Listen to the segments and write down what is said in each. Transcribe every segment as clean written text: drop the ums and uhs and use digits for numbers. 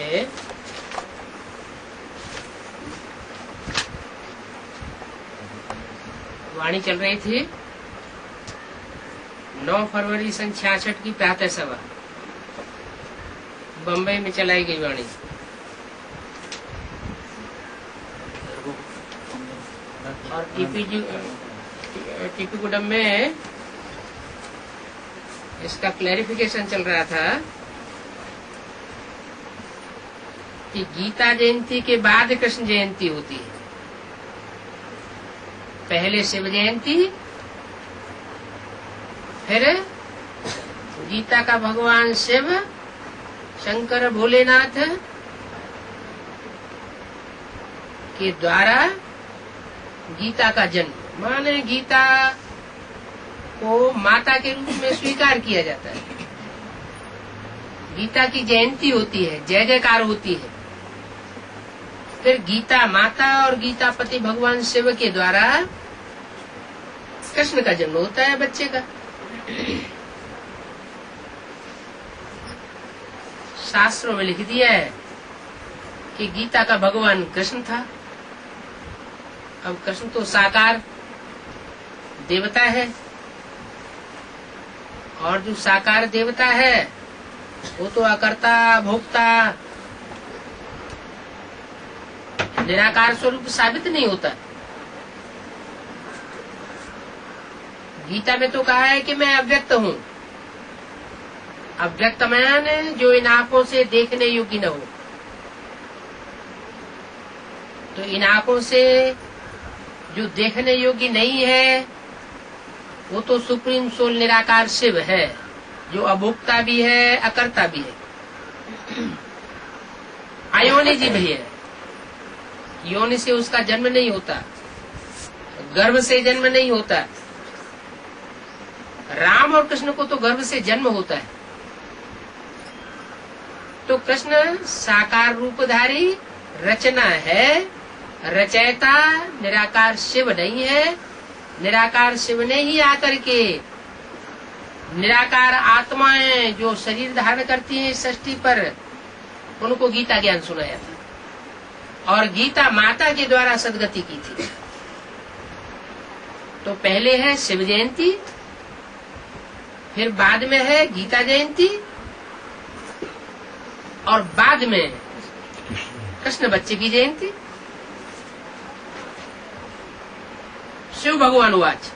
में वाणी चल रही थी 9 फरवरी सन 66 की प्रातः सभा बम्बई में चलाई गई वाणी। और टीपी गुडम में इसका क्लैरिफिकेशन चल रहा था कि गीता जयंती के बाद कृष्ण जयंती होती है। पहले शिव जयंती, फिर गीता का भगवान शिव शंकर भोलेनाथ के द्वारा गीता का जन्म, माने गीता को माता के रूप में स्वीकार किया जाता है। गीता की जयंती होती है, जय जयकार होती है। फिर गीता माता और गीता पति भगवान शिव के द्वारा कृष्ण का जन्म होता है बच्चे का। शास्त्रों में लिख दिया है कि गीता का भगवान कृष्ण था। अब कृष्ण तो साकार देवता है, और जो साकार देवता है वो तो अकर्ता भोक्ता निराकार स्वरूप साबित नहीं होता। गीता में तो कहा है कि मैं अव्यक्त हूँ। अव्यक्त माने जो इन आंखों से देखने योग्य न हो। तो इन आंखों से जो देखने योग्य नहीं है वो तो सुप्रीम सोल निराकार शिव है, जो अभोक्ता भी है अकर्ता भी है, अयोनिजी भी है। योनि से उसका जन्म नहीं होता, गर्भ से जन्म नहीं होता। राम और कृष्ण को तो गर्भ से जन्म होता है। तो कृष्ण साकार रूपधारी रचना है, रचयिता निराकार शिव नहीं है। निराकार शिव ने ही आकर के निराकार आत्माएं जो शरीर धारण करती हैं सृष्टि पर, उनको गीता ज्ञान सुनाया था और गीता माता के द्वारा सदगति की थी। तो पहले है शिव जयंती, फिर बाद में है गीता जयंती, और बाद में कृष्ण बच्चे की जयंती। शिव भगवान उवाच,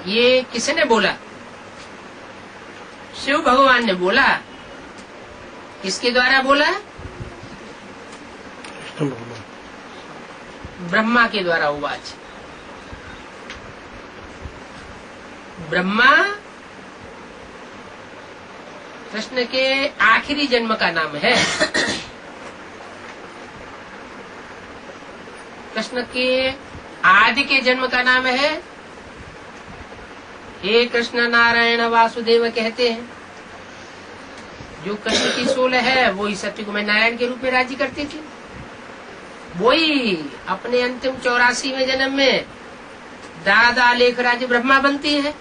ये किसने बोला? शिव भगवान ने बोला। किसके द्वारा बोला? ब्रह्मा के द्वारा उवाच। ब्रह्मा कृष्ण के आखिरी जन्म का नाम है। कृष्ण के आदि के जन्म का नाम है हे कृष्ण नारायण वासुदेव कहते हैं। जो कृष्ण की सोल है वही सत्युग में नारायण के रूप में राज्य करती थी। वही अपने अंतिम 84वें जन्म में दादा लेखराज ब्रह्मा बनती है।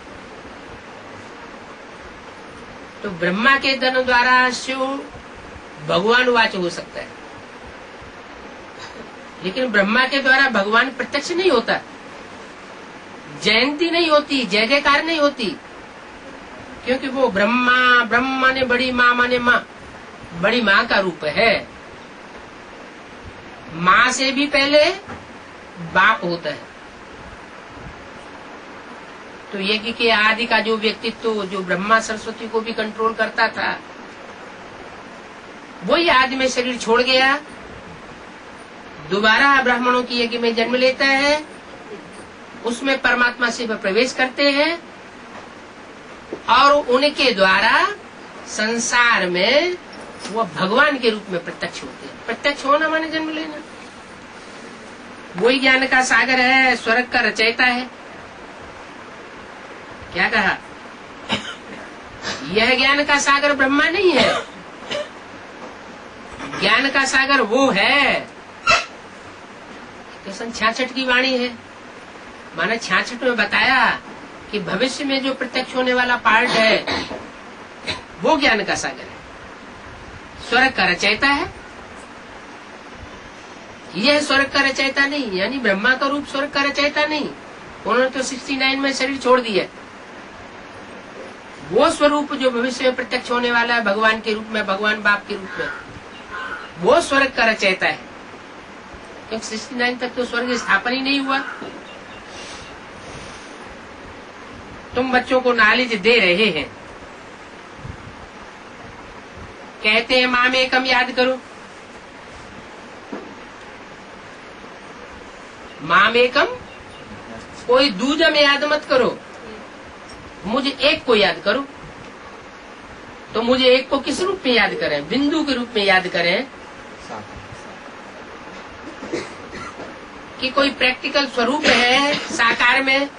तो ब्रह्मा के जन्म द्वारा शिव भगवान वाच हो सकता है, लेकिन ब्रह्मा के द्वारा भगवान प्रत्यक्ष नहीं होता। जयंती नहीं होती, जय जयकार नहीं होती, क्योंकि वो ब्रह्मा माने बड़ी माँ माने माँ, बड़ी माँ का रूप है। माँ से भी पहले बाप होता है। तो यज्ञ के आदि का जो व्यक्तित्व जो ब्रह्मा सरस्वती को भी कंट्रोल करता था, वही आदि में शरीर छोड़ गया, दोबारा ब्राह्मणों की यज्ञ में जन्म लेता है, उसमें परमात्मा शिव प्रवेश करते हैं और उनके द्वारा संसार में वो भगवान के रूप में प्रत्यक्ष होते हैं। प्रत्यक्ष होना माने जन्म लेना। वही ज्ञान का सागर है, स्वर्ग का रचयिता है। क्या कहा? यह ज्ञान का सागर ब्रह्मा नहीं है, ज्ञान का सागर वो है। तो सन 66 की वाणी है, माने 66 में बताया कि भविष्य में जो प्रत्यक्ष होने वाला पार्ट है वो ज्ञान का सागर है। स्वर्ग का रचयिता है। यह स्वर्ग का रचयिता नहीं, यानी ब्रह्मा का रूप स्वर्ग का रचयिता नहीं। उन्होंने तो 69 में शरीर छोड़ दिया। वो स्वरूप जो भविष्य में प्रत्यक्ष होने वाला है भगवान के रूप में, भगवान बाप के रूप में, वो स्वर्ग का रचयिता है। क्योंकि 69 तक तो स्वर्ग स्थापन ही नहीं हुआ। तुम बच्चों को नॉलेज दे रहे हैं, कहते हैं माम एकम याद करो। माम एकम, कोई दूजम याद मत करो, मुझे एक को याद करो। तो मुझे एक को किस रूप में याद करें? बिंदु के रूप में याद करें कि कोई प्रैक्टिकल स्वरूप है साकार में,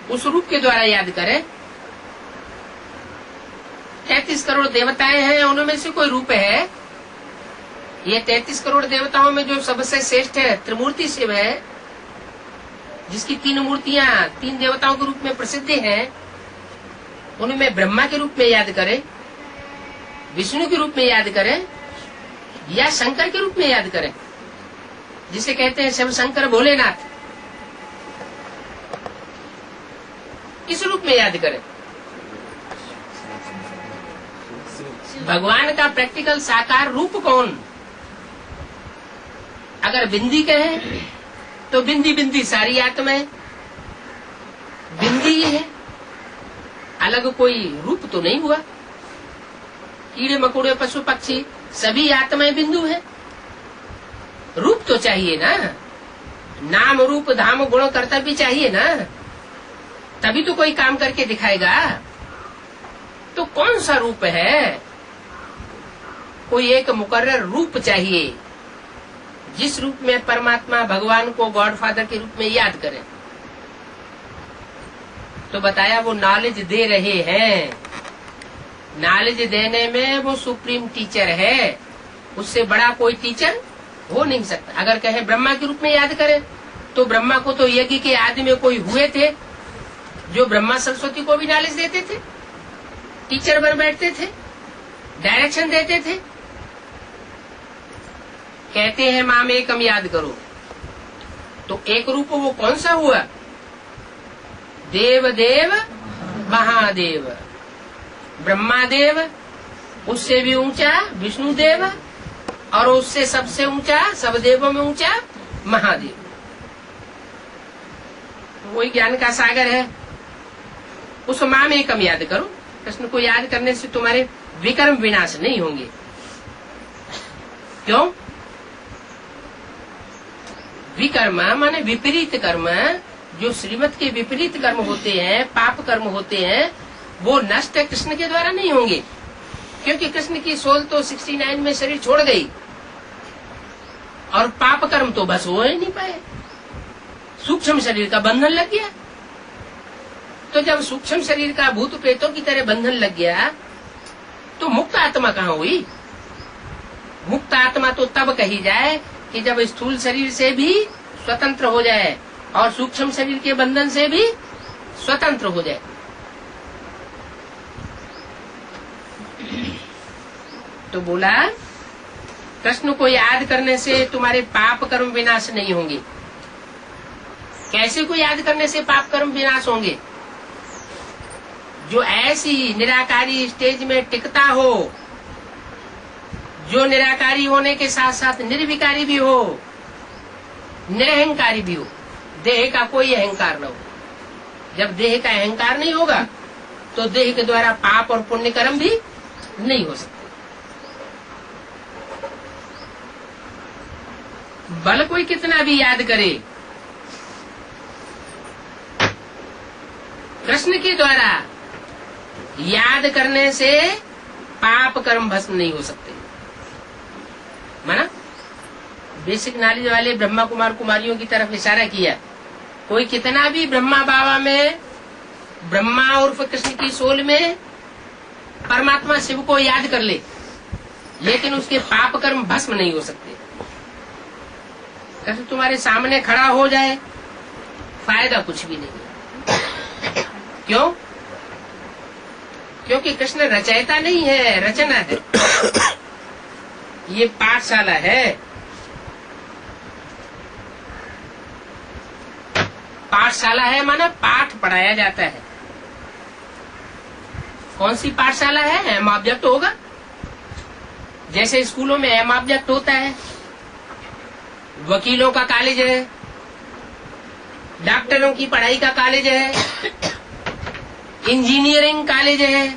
उस रूप के द्वारा याद करें। 33 करोड़ देवताएं हैं, उनमें से कोई रूप है। ये 33 करोड़ देवताओं में जो सबसे श्रेष्ठ है त्रिमूर्ति शिव है, जिसकी 3 मूर्तियां 3 देवताओं के रूप में प्रसिद्ध हैं। उनमें ब्रह्मा के रूप में याद करें, विष्णु के रूप में याद करें, या शंकर के रूप में याद करें, जिसे कहते हैं शिव शंकर भोलेनाथ। किस रूप में याद करें? भगवान का प्रैक्टिकल साकार रूप कौन? अगर बिंदी कहें तो बिंदी बिंदी सारी आत्माएं बिंदी ही है, अलग कोई रूप तो नहीं हुआ। कीड़े मकोड़े पशु पक्षी सभी आत्माएं बिंदु है। रूप तो चाहिए ना, नाम रूप धाम गुण कर्तव्य चाहिए ना, तभी तो कोई काम करके दिखाएगा। तो कौन सा रूप है? कोई एक मुकर्रर रूप चाहिए, जिस रूप में परमात्मा भगवान को गॉडफादर के रूप में याद करें। तो बताया वो नॉलेज दे रहे हैं। नॉलेज देने में वो सुप्रीम टीचर है, उससे बड़ा कोई टीचर हो नहीं सकता। अगर कहें ब्रह्मा के रूप में याद करें, तो ब्रह्मा को तो यज्ञ के आदि में कोई हुए थे जो ब्रह्मा सरस्वती को भी नॉलेज देते थे, टीचर बन बैठते थे, डायरेक्शन देते थे। कहते हैं माम एकम याद करो, तो एक रूप वो कौन सा हुआ? देव देव महादेव, ब्रह्मा देव, उससे भी ऊंचा विष्णु देव, और उससे सबसे ऊंचा, सब देवों में ऊंचा महादेव। वही ज्ञान का सागर है। उस माम एकम याद करो। कृष्ण को याद करने से तुम्हारे विकर्म विनाश नहीं होंगे। क्यों? विकर्म माने विपरीत कर्म, जो श्रीमत के विपरीत कर्म होते हैं, पाप कर्म होते हैं, वो नष्ट कृष्ण के द्वारा नहीं होंगे। क्योंकि कृष्ण की सोल तो 69 में शरीर छोड़ गई, और पाप कर्म तो बस हो ही नहीं पाए। सूक्ष्म शरीर का बंधन लग गया। तो जब सूक्ष्म शरीर का भूत प्रेतों की तरह बंधन लग गया, तो मुक्त आत्मा कहाँ हुई? मुक्त आत्मा तो तब कही जाए कि जब स्थूल शरीर से भी स्वतंत्र हो जाए और सूक्ष्म शरीर के बंधन से भी स्वतंत्र हो जाए। तो बोला कृष्ण को याद करने से तुम्हारे पाप कर्म विनाश नहीं होंगे। कैसे को याद करने से पाप कर्म विनाश होंगे? जो ऐसी निराकारी स्टेज में टिकता हो, जो निराकारी होने के साथ साथ निर्विकारी भी हो, निरहंकारी भी हो, देह का कोई अहंकार न हो। जब देह का अहंकार नहीं होगा, तो देह के द्वारा पाप और पुण्य कर्म भी नहीं हो सकते। बल कोई कितना भी याद करे, कृष्ण के द्वारा याद करने से पाप कर्म भस्म नहीं हो सकते। माना बेसिक नॉलेज वाले ब्रह्मा कुमार कुमारियों की तरफ इशारा किया। कोई कितना भी ब्रह्मा बाबा में, ब्रह्मा उर्फ कृष्ण की सोल में परमात्मा शिव को याद कर ले, लेकिन उसके पाप कर्म भस्म नहीं हो सकते। कृष्ण तुम्हारे सामने खड़ा हो जाए, फायदा कुछ भी नहीं। क्यों? क्योंकि कृष्ण रचयिता नहीं है, रचना है। ये पाठशाला है। पाठशाला है माना पाठ पढ़ाया जाता है। कौन सी पाठशाला है? एम ऑब्जेक्ट होगा। जैसे स्कूलों में एम ऑब्जेक्ट होता है, वकीलों का कॉलेज है, डॉक्टरों की पढ़ाई का कॉलेज है, इंजीनियरिंग कॉलेज है।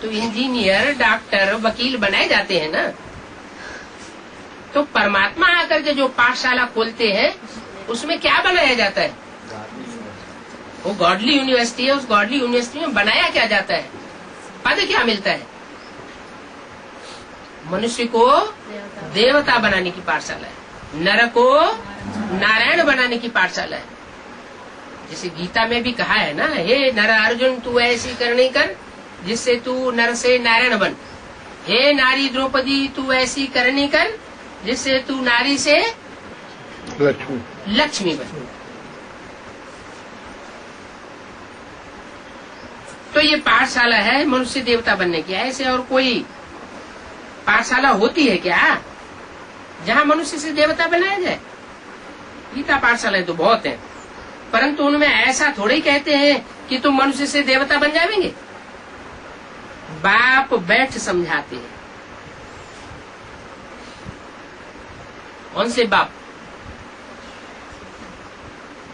तो इंजीनियर, डॉक्टर, वकील बनाए जाते हैं ना। तो परमात्मा आकर के जो पाठशाला खोलते हैं उसमें क्या बनाया जाता है? वो गॉडली यूनिवर्सिटी है। उस गॉडली यूनिवर्सिटी में बनाया क्या जाता है? पद क्या मिलता है? मनुष्य को देवता बनाने की पाठशाला है, नर को नारायण बनाने की पाठशाला है। जैसे गीता में भी कहा है ना, हे नर अर्जुन तू ऐसी करनी कर जिससे तू नर से नारायण बन। हे नारी द्रौपदी तू ऐसी करनी कर जिससे तू नारी से लक्ष्मी बन। तो ये पाठशाला है मनुष्य देवता बनने की। ऐसे और कोई पाठशाला होती है क्या जहाँ मनुष्य से देवता बनाया जाए? गीता पाठशाला तो बहुत है, परंतु उनमें ऐसा थोड़े ही कहते हैं कि तुम मनुष्य से देवता बन जाएंगे। बाप बैठ समझाते हैं। कौन से बाप?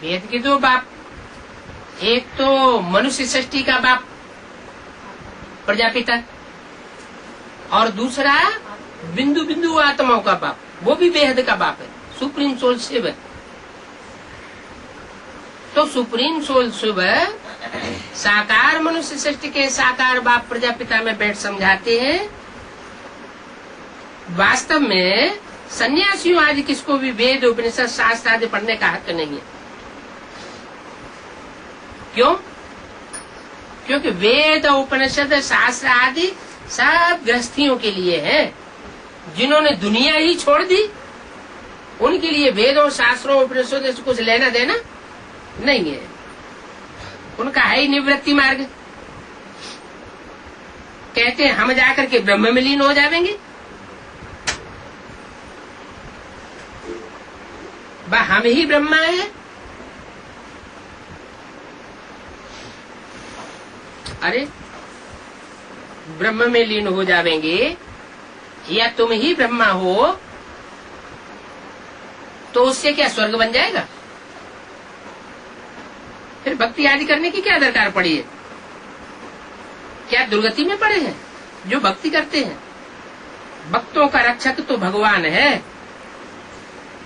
वेद के दो बाप। एक तो मनुष्य सृष्टि का बाप प्रजापिता, और दूसरा बिंदु बिंदु आत्माओं का बाप, वो भी बेहद का बाप है, सुप्रीम सोल शिव। तो सुप्रीम सोल शिव साकार मनुष्य सृष्टि के साकार बाप प्रजापिता में बैठ समझाते हैं। वास्तव में सन्यासियों आदि किसको भी वेद उपनिषद शास्त्र आदि पढ़ने का हक नहीं है। क्यों? क्योंकि वेद उपनिषद शास्त्र आदि सब गृहस्थियों के लिए है। जिन्होंने दुनिया ही छोड़ दी उनके लिए वेदों शास्त्रों उपनिषदों से कुछ लेना देना नहीं है। उनका है ही निवृत्ति मार्ग। कहते हैं हम जाकर के ब्रह्म में लीन हो जाएंगे। हम ही ब्रह्मा है। अरे ब्रह्म में लीन हो जाएंगे या तुम ही ब्रह्मा हो तो उससे क्या स्वर्ग बन जाएगा? फिर भक्ति आदि करने की क्या दरकार पड़ी है? क्या दुर्गति में पड़े हैं जो भक्ति करते हैं? भक्तों का रक्षक तो भगवान है।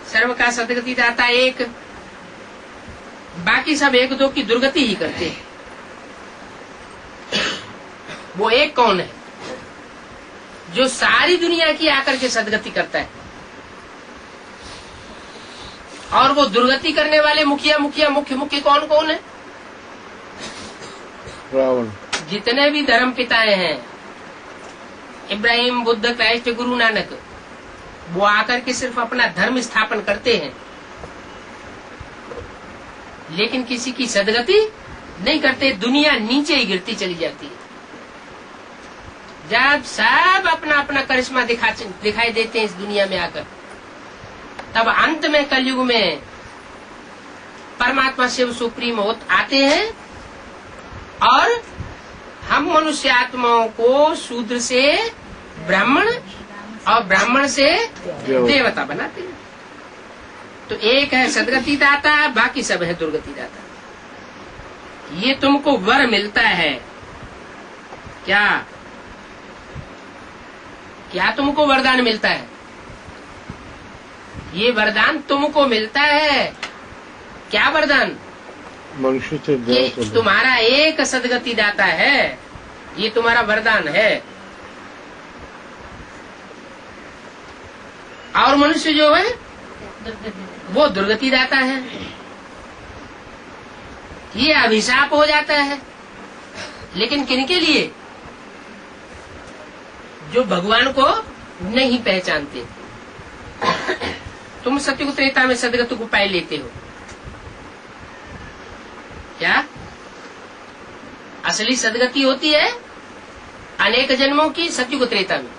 सर्व का सदगति दाता एक, बाकी सब एक दो की दुर्गति ही करते हैं। वो एक कौन है जो सारी दुनिया की आकर के सदगति करता है? और वो दुर्गति करने वाले मुखिया मुख्य कौन कौन है? रावण। जितने भी धर्म पिताएं हैं, इब्राहिम, बुद्ध, क्राइस्ट, गुरु नानक, वो आकर के सिर्फ अपना धर्म स्थापन करते हैं, लेकिन किसी की सदगति नहीं करते। दुनिया नीचे ही गिरती चली जाती है। जब सब अपना अपना करिश्मा दिखाई देते हैं इस दुनिया में आकर, तब अंत में कलयुग में परमात्मा शिव सुप्रीम आते हैं और हम मनुष्य आत्माओं को शूद्र से ब्राह्मण और ब्राह्मण से देवता बनाते हैं। तो एक है सदगति दाता, बाकी सब है दुर्गति दाता। ये तुमको वर मिलता है क्या? क्या तुमको वरदान मिलता है? ये वरदान तुमको मिलता है। क्या वरदान? मनुष्य से ये तुम्हारा एक सदगति दाता है, ये तुम्हारा वरदान है। और मनुष्य जो है वो दुर्गति दाता है। ये अभिशाप हो जाता है। लेकिन किनके लिए? जो भगवान को नहीं पहचानते। तुम सत्युग त्रेता में सदगति को पाए लेते हो क्या? असली सदगति होती है अनेक जन्मों की सत्युग त्रेता में।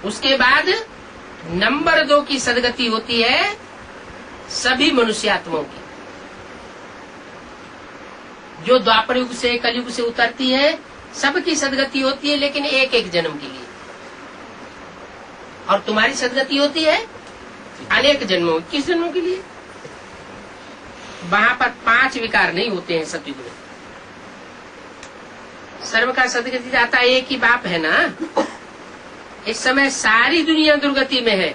उसके बाद नंबर 2 की सदगति होती है सभी मनुष्यात्माओं की, जो द्वापर युग से कलयुग से उतरती है, सबकी सदगति होती है, लेकिन एक एक जन्म के लिए। और तुम्हारी सदगति होती है अनेक जन्मों, किस जन्मों के लिए? वहां पर 5 विकार नहीं होते हैं सतयुग में। सर्व का सदगति दाता एक ही बाप है ना। इस समय सारी दुनिया दुर्गति में है।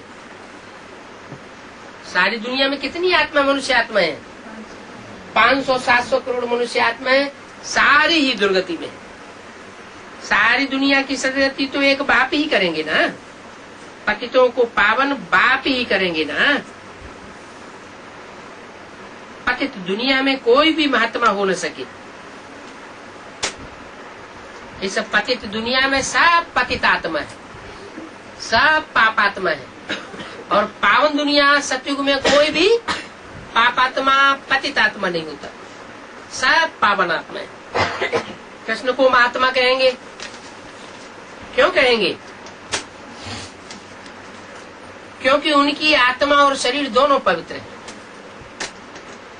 सारी दुनिया में कितनी आत्मा, मनुष्य आत्मा है? 500-700 करोड़ मनुष्य आत्मा है, सारी ही दुर्गति में। सारी दुनिया की सदगति तो एक बाप ही करेंगे ना, पतितों को पावन बाप ही करेंगे ना। पतित दुनिया में कोई भी महात्मा हो न सके। इस पतित दुनिया में सब पतित आत्मा है, सब पापात्मा है। और पावन दुनिया सतयुग में कोई भी पापात्मा पतित आत्मा नहीं होता, सब पावन आत्मा है। कृष्ण को महात्मा कहेंगे, क्यों कहेंगे? क्योंकि उनकी आत्मा और शरीर दोनों पवित्र है,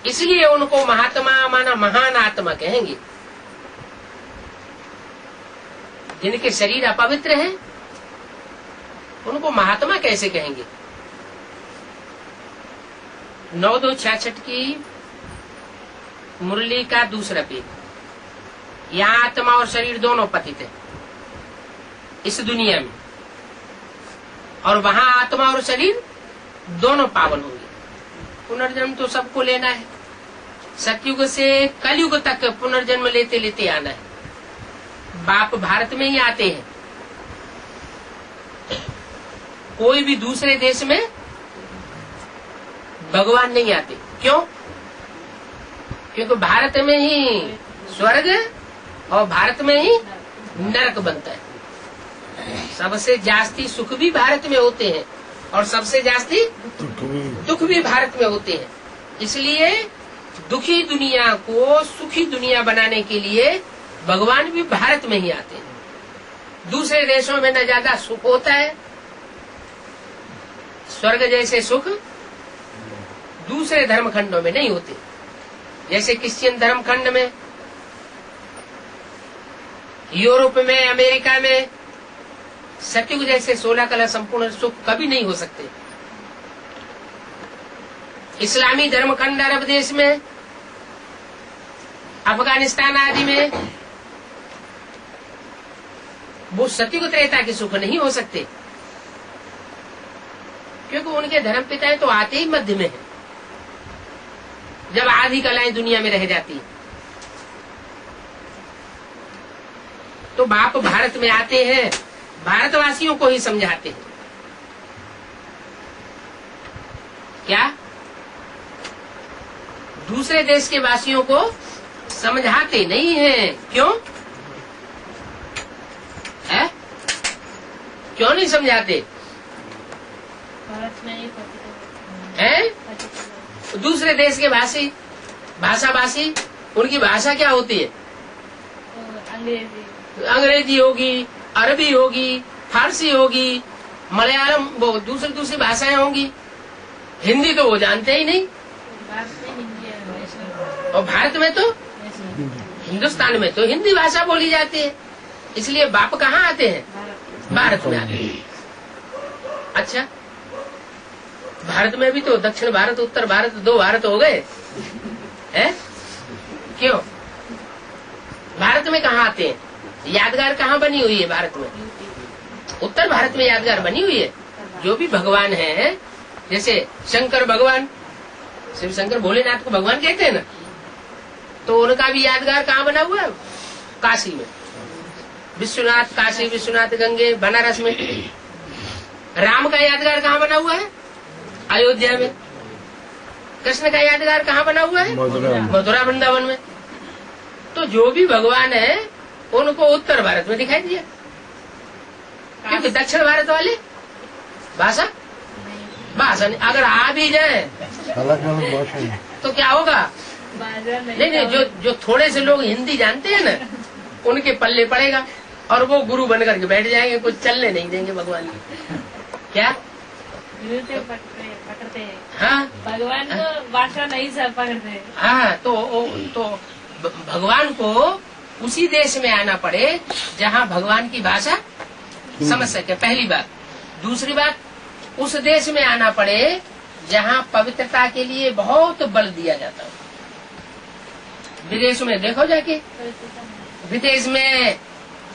इसलिए उनको महात्मा माना महान आत्मा कहेंगे। जिनके शरीर अपवित्र है उनको महात्मा कैसे कहेंगे? 9-2-66 की मुरली का दूसरा पेज। यहाँ आत्मा और शरीर दोनों पतित है इस दुनिया में, और वहां आत्मा और शरीर दोनों पावन होंगे। पुनर्जन्म तो सबको लेना है, सतयुग से कलयुग तक पुनर्जन्म लेते लेते आना है। बाप भारत में ही आते हैं, कोई भी दूसरे देश में भगवान नहीं आते। क्यों? क्योंकि भारत में ही स्वर्ग और भारत में ही नरक बनता है। सबसे जास्ती सुख भी भारत में होते हैं और सबसे जास्ती दुख भी भारत में होते हैं। इसलिए दुखी दुनिया को सुखी दुनिया बनाने के लिए भगवान भी भारत में ही आते हैं। दूसरे देशों में न ज्यादा सुख होता है, स्वर्ग जैसे सुख दूसरे धर्मखंडों में नहीं होते। जैसे क्रिश्चियन धर्मखंड में, यूरोप में, अमेरिका में सतयुग जैसे 16 कला संपूर्ण सुख कभी नहीं हो सकते। इस्लामी धर्मखंड अरब देश में, अफगानिस्तान आदि में वो सतयुग त्रेता के सुख नहीं हो सकते, क्योंकि उनके धर्म पिताएं तो आते ही मध्य में है, जब आधी कलाएं दुनिया में रह जाती है। तो बाप भारत में आते हैं, भारतवासियों को ही समझाते हैं। क्या? दूसरे देश के वासियों को समझाते नहीं हैं। क्यों है? क्यों नहीं समझाते? भारत में हैं? दूसरे देश के भाषा भाषी, उनकी भाषा क्या होती है? अंग्रेजी होगी, अरबी होगी, फारसी होगी, मलयालम, वो दूसरी भाषाएं होंगी। हिंदी तो वो जानते ही नहीं। और भारत में तो, हिंदुस्तान में तो हिंदी भाषा बोली जाती है। इसलिए बाप कहाँ आते हैं? भारत में आते हैं। अच्छा, भारत में भी तो दक्षिण भारत, उत्तर भारत, 2 भारत हो गए हैं? क्यों? भारत में कहाँ आते हैं? यादगार कहाँ बनी हुई है भारत में? उत्तर भारत में यादगार बनी हुई है। जो भी भगवान है, जैसे शंकर भगवान, शिव शंकर भोलेनाथ को भगवान कहते हैं ना, तो उनका भी यादगार कहाँ बना हुआ है? काशी में। विश्वनाथ, काशी विश्वनाथ गंगे बनारस में। राम का यादगार कहाँ बना हुआ है? अयोध्या में। कृष्ण का यादगार कहाँ बना हुआ है? मथुरा वृंदावन में। तो जो भी भगवान है उनको उत्तर भारत में दिखाई दिया, क्योंकि दक्षिण भारत वाले भाषा नहीं। अगर आ भी जाए तो क्या होगा? नहीं, जो थोड़े से लोग हिंदी जानते हैं ना, उनके पल्ले पड़ेगा। और वो गुरु बन करके बैठ जाएंगे, कुछ चलने नहीं देंगे भगवान की। क्या गुरु से पकड़ते हैं, हाँ भगवान को भाषा नहीं सब पकड़ते। हाँ, तो भगवान को उसी देश में आना पड़े जहाँ भगवान की भाषा समझ सके, पहली बात। दूसरी बात, उस देश में आना पड़े जहाँ पवित्रता के लिए बहुत बल दिया जाता है। विदेश में देखो जाके, विदेश में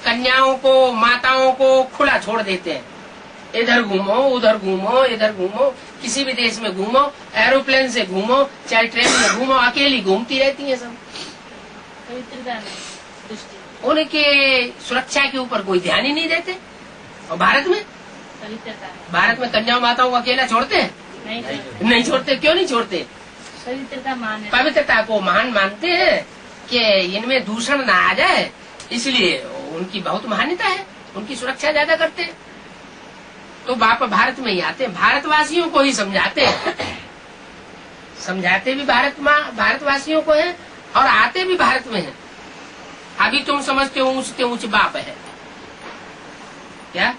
कन्याओं को, माताओं को खुला छोड़ देते हैं, इधर घूमो उधर घूमो, इधर घूमो, किसी भी देश में घूमो, एरोप्लेन से घूमो, चाहे ट्रेन में घूमो, अकेली घूमती रहती है सब। पवित्रता में दृष्टि, उनके सुरक्षा के ऊपर कोई ध्यान ही नहीं देते। और भारत में, पवित्रता भारत में कन्या माताओं को अकेला छोड़ते हैं? नहीं छोड़ते। क्यों नहीं छोड़ते? पवित्रता मान, पवित्रता को महान मानते हैं कि इनमें दूषण ना आ जाए, इसलिए उनकी बहुत मान्यता है, उनकी सुरक्षा ज्यादा करते हैं। तो बाप भारत में ही आते हैं, भारतवासियों को ही समझाते हैं, समझाते भी भारतवासियों को है और आते भी भारत में है। अभी तुम समझते हो ऊंच से ऊंच बाप है क्या?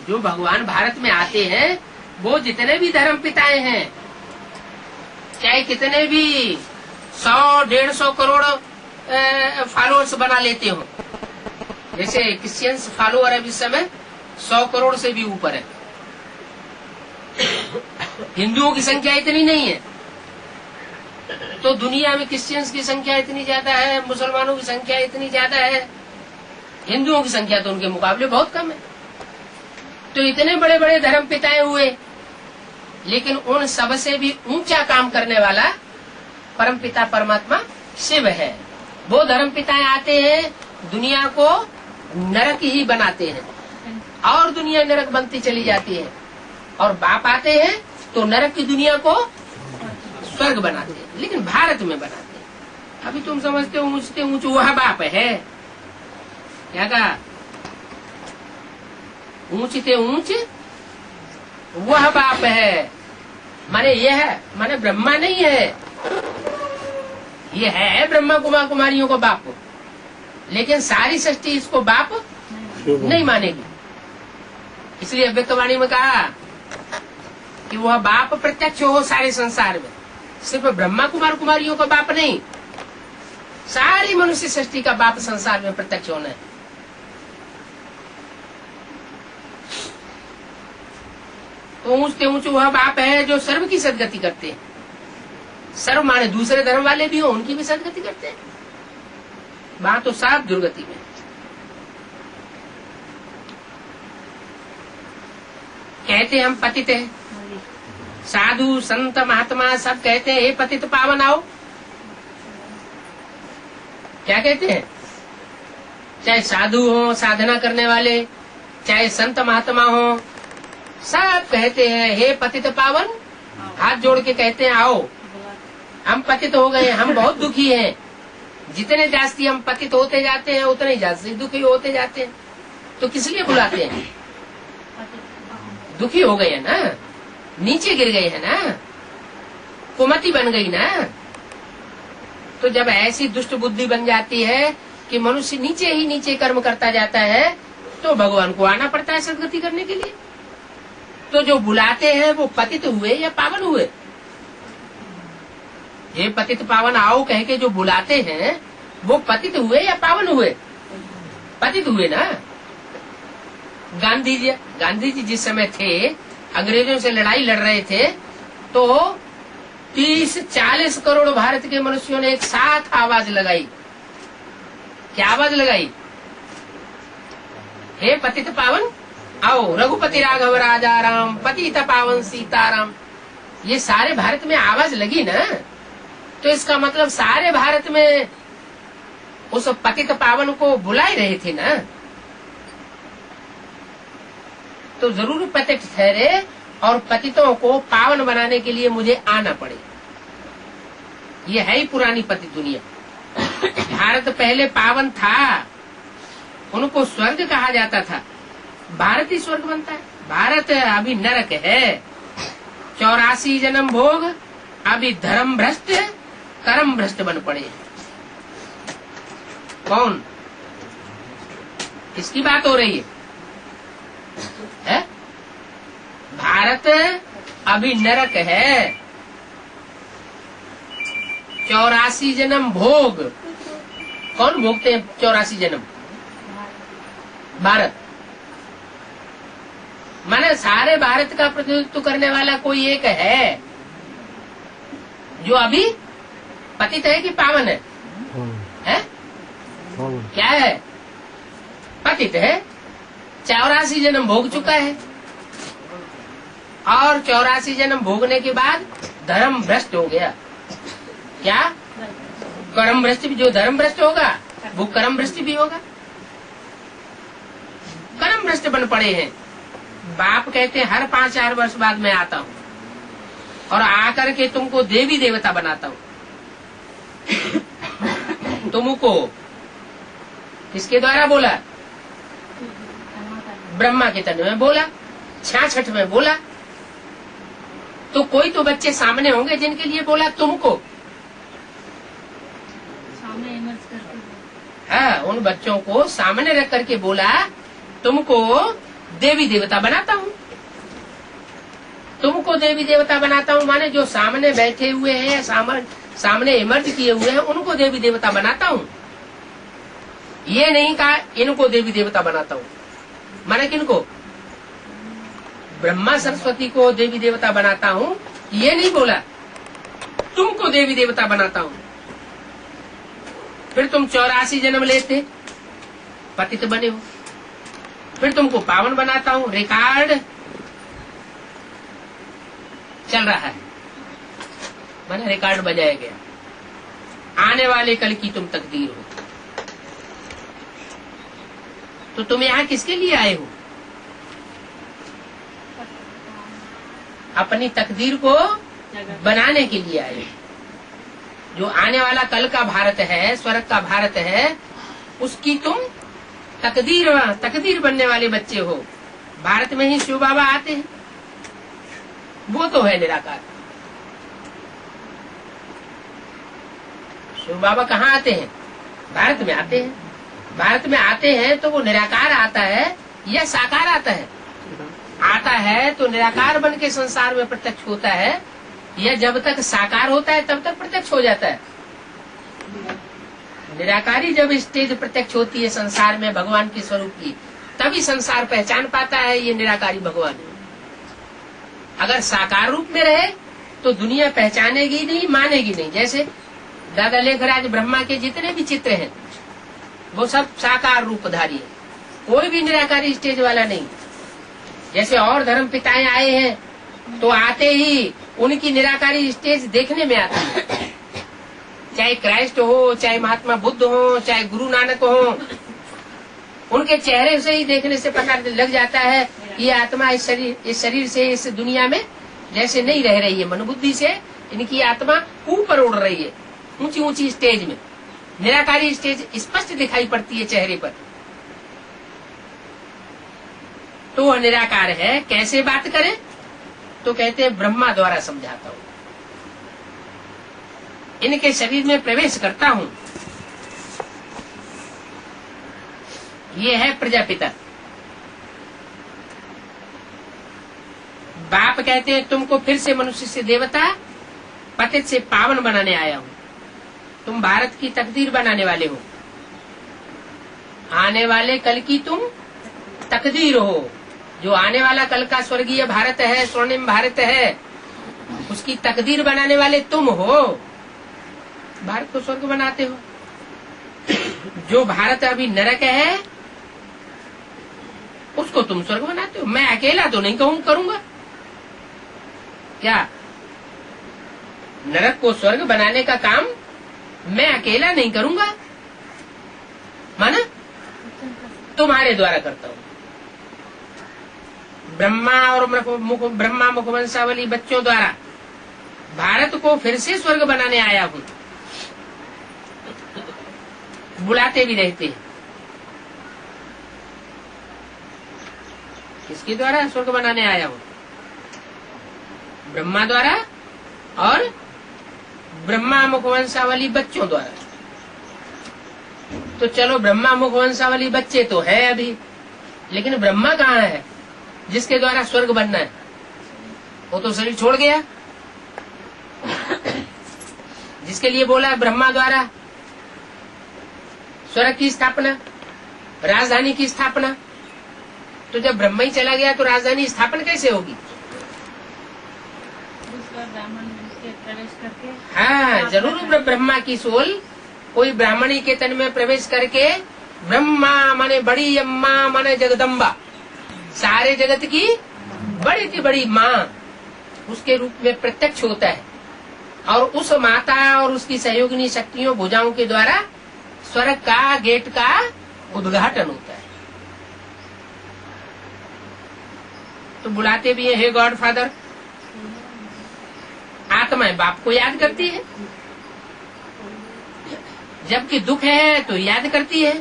जो भगवान भारत में आते हैं वो जितने भी धर्म पिताएं हैं, चाहे कितने भी 100-150 करोड़ फॉलोअर्स बना लेते हो, जैसे क्रिश्चियंस फॉलोअर है इस समय 100 करोड़ से भी ऊपर है। हिंदुओं की संख्या इतनी नहीं है, तो दुनिया में क्रिश्चियंस की संख्या इतनी ज्यादा है, मुसलमानों की संख्या इतनी ज्यादा है, हिंदुओं की संख्या तो उनके मुकाबले बहुत कम है। तो इतने बड़े बड़े धर्म पिताएं हुए, लेकिन उन सब से भी ऊंचा काम करने वाला परम पिता परमात्मा शिव है। वो धर्म पिताएं आते हैं, दुनिया को नरक ही बनाते हैं और दुनिया नरक बनती चली जाती है, और बाप आते हैं तो नरक की दुनिया को स्वर्ग बनाते हैं, लेकिन भारत में बनाते हैं। अभी तुम समझते हो ऊंचते ऊंच वह बाप है, क्या कहा? ऊंचते ऊंच वह बाप है, माने यह माने ब्रह्मा नहीं है, ये है ब्रह्मा कुमारियों को बाप, लेकिन सारी सृष्टि इसको बाप नहीं मानेगी। इसलिए अव्यक्तवाणी में कहा कि वह बाप प्रत्यक्ष हो सारे संसार में, सिर्फ ब्रह्मा कुमारियों का बाप नहीं, सारी मनुष्य सृष्टि का बाप संसार में प्रत्यक्ष होना है। तो ऊंचते ऊंच वह बाप है जो सर्व की सदगति करते हैं। सर्व माने दूसरे धर्म वाले भी हो, उनकी भी सदगति करते हैं। बात तो साफ दुर्गति में। कहते हम पतित हैं, साधु संत महात्मा सब कहते हैं हे पतित पावन आओ। क्या कहते हैं? चाहे साधु हो, साधना करने वाले, चाहे संत महात्मा हो, सब कहते हैं हे पतित पावन, हाथ जोड़ के कहते हैं आओ, हम पतित हो गए, हम बहुत दुखी हैं। जितने जास्ती हम पतित होते जाते हैं उतने ही जास्ती दुखी होते जाते हैं। तो किस लिए बुलाते हैं? दुखी हो गए है ना, नीचे गिर गए है ना, कुमति बन गई ना। तो जब ऐसी दुष्ट बुद्धि बन जाती है कि मनुष्य नीचे ही नीचे कर्म करता जाता है, तो भगवान को आना पड़ता है सदगति करने के लिए। तो जो बुलाते हैं वो पतित हुए या पावन हुए? हे पतित पावन आओ कह के जो बुलाते हैं वो पतित हुए या पावन हुए? पतित हुए ना। गांधी जी जिस समय थे, अंग्रेजों से लड़ाई लड़ रहे थे, तो 30-40 करोड़ भारत के मनुष्यों ने एक साथ आवाज लगाई। क्या आवाज लगाई? हे पतित पावन आओ, रघुपति राघव राजा राम, पतित पावन सीताराम। ये सारे भारत में आवाज लगी ना, तो इसका मतलब सारे भारत में उस पतित पावन को बुला ही रहे थे ना। तो जरूर पतित ठहरे और पतितों को पावन बनाने के लिए मुझे आना पड़े। ये है ही पुरानी पतित दुनिया। भारत पहले पावन था, उनको स्वर्ग कहा जाता था, भारत ही स्वर्ग बनता है। भारत अभी नरक है। 84 जन्म भोग, अभी धर्म भ्रष्ट कर्म भ्रष्ट बन पड़े। कौन? किसकी बात हो रही है? भारत अभी नरक है। 84 जन्म भोग। कौन भोगते हैं 84 जन्म? भारत। माने सारे भारत का प्रतिनिधित्व करने वाला कोई एक है जो अभी पतित है कि पावन है? क्या है? पतित है। 84 जन्म भोग चुका है और 84 जन्म भोगने के बाद धर्म भ्रष्ट हो गया। क्या? कर्म भ्रष्ट भी। जो धर्म भ्रष्ट होगा वो कर्म भ्रष्ट भी होगा। कर्म भ्रष्ट बन पड़े हैं। बाप कहते हैं हर 5-4 वर्ष बाद मैं आता हूँ और आकर के तुमको देवी देवता बनाता हूँ। तुमको किसके द्वारा बोला? ब्रह्मा के तन में बोला, 66 में बोला। तो कोई तो बच्चे सामने होंगे जिनके लिए बोला तुमको। सामने इमर्ज करके। हाँ, उन बच्चों को सामने रख करके बोला तुमको देवी देवता बनाता हूँ। तुमको देवी देवता बनाता हूँ माने जो सामने बैठे हुए हैं, सामने इमर्ज किए हुए हैं, उनको देवी देवता बनाता हूँ। ये नहीं कहा इनको देवी देवता बनाता हूँ। माने किनको? ब्रह्मा सरस्वती को देवी देवता बनाता हूँ, ये नहीं बोला। तुमको देवी देवता बनाता हूँ। फिर तुम 84 जन्म लेते, पतित बने हो। फिर तुमको पावन बनाता हूँ। रिकॉर्ड चल रहा है, माने रिकॉर्ड बजाया गया। आने वाले कल की तुम तकदीर हो। तो तुम यहाँ किसके लिए आए हो? अपनी तकदीर को बनाने के लिए आए। जो आने वाला कल का भारत है, स्वर्ग का भारत है, उसकी तुम तकदीर बनने वाले बच्चे हो। भारत में ही शिव बाबा आते हैं, वो तो है निराकार। शिव बाबा कहाँ आते हैं? भारत में आते हैं। भारत में आते हैं तो वो निराकार आता है या साकार आता है? आता है तो निराकार बन के संसार में प्रत्यक्ष होता है, या जब तक साकार होता है तब तक प्रत्यक्ष हो जाता है? निराकारी जब स्टेज प्रत्यक्ष होती है संसार में भगवान के स्वरूप की, तभी संसार पहचान पाता है ये निराकारी भगवान है। अगर साकार रूप में रहे तो दुनिया पहचानेगी नहीं, मानेगी नहीं। जैसे दादा लेखराज ब्रह्मा के जितने भी चित्र हैं वो सब साकार रूपधारी है, कोई भी निराकारी स्टेज वाला नहीं। जैसे और धर्म पिताएं आए हैं तो आते ही उनकी निराकारी स्टेज देखने में आती है। चाहे क्राइस्ट हो, चाहे महात्मा बुद्ध हो, चाहे गुरु नानक हो, उनके चेहरे से ही देखने से पता लग जाता है ये आत्मा इस शरीर से इस दुनिया में जैसे नहीं रह रही है। मनोबुद्धि से इनकी आत्मा ऊपर उड़ रही है, ऊंची ऊंची स्टेज में। निराकारी स्टेज स्पष्ट दिखाई पड़ती है चेहरे पर। तो वह निराकार है। कैसे बात करें? तो कहते हैं ब्रह्मा द्वारा समझाता हूँ, इनके शरीर में प्रवेश करता हूँ। ये है प्रजापिता। बाप कहते हैं तुमको फिर से मनुष्य से देवता, पतित से पावन बनाने आया हूँ। तुम भारत की तकदीर बनाने वाले हो। आने वाले कल की तुम तकदीर हो। जो आने वाला कल का स्वर्गीय भारत है, स्वर्णिम भारत है, उसकी तकदीर बनाने वाले तुम हो। भारत को स्वर्ग बनाते हो। जो भारत अभी नरक है उसको तुम स्वर्ग बनाते हो। मैं अकेला तो नहीं करूंगा क्या? नरक को स्वर्ग बनाने का काम मैं अकेला नहीं करूंगा, माना तुम्हारे द्वारा करता हूँ। ब्रह्मा और ब्रह्मा मुखवंशावली बच्चों द्वारा भारत को फिर से स्वर्ग बनाने आया हूँ। बुलाते भी रहते हैं। किसके द्वारा स्वर्ग बनाने आया हूँ? ब्रह्मा द्वारा और ब्रह्मा मुखवंशावली बच्चों द्वारा। तो चलो ब्रह्मा मुख वंशावली बच्चे तो है अभी, लेकिन ब्रह्मा कहाँ है जिसके द्वारा स्वर्ग बनना है? वो तो शरीर छोड़ गया। जिसके लिए बोला ब्रह्मा द्वारा स्वर्ग की स्थापना, राजधानी की स्थापना, तो जब ब्रह्मा ही चला गया तो राजधानी स्थापना कैसे होगी? ब्राह्मण के प्रवेश करके, हाँ जरूर ब्रह्मा की सोल कोई ब्राह्मणी के तन में प्रवेश करके ब्रह्मा माने बड़ी अम्मा माने जगदम्बा, सारे जगत की बड़ी की बड़ी माँ उसके रूप में प्रत्यक्ष होता है, और उस माता और उसकी सहयोगिनी शक्तियों भुजाओं के द्वारा स्वर्ग का गेट का उद्घाटन होता है। तो बुलाते भी है गॉड फादर। आत्माएं बाप को याद करती है, जबकि दुख है तो याद करती है।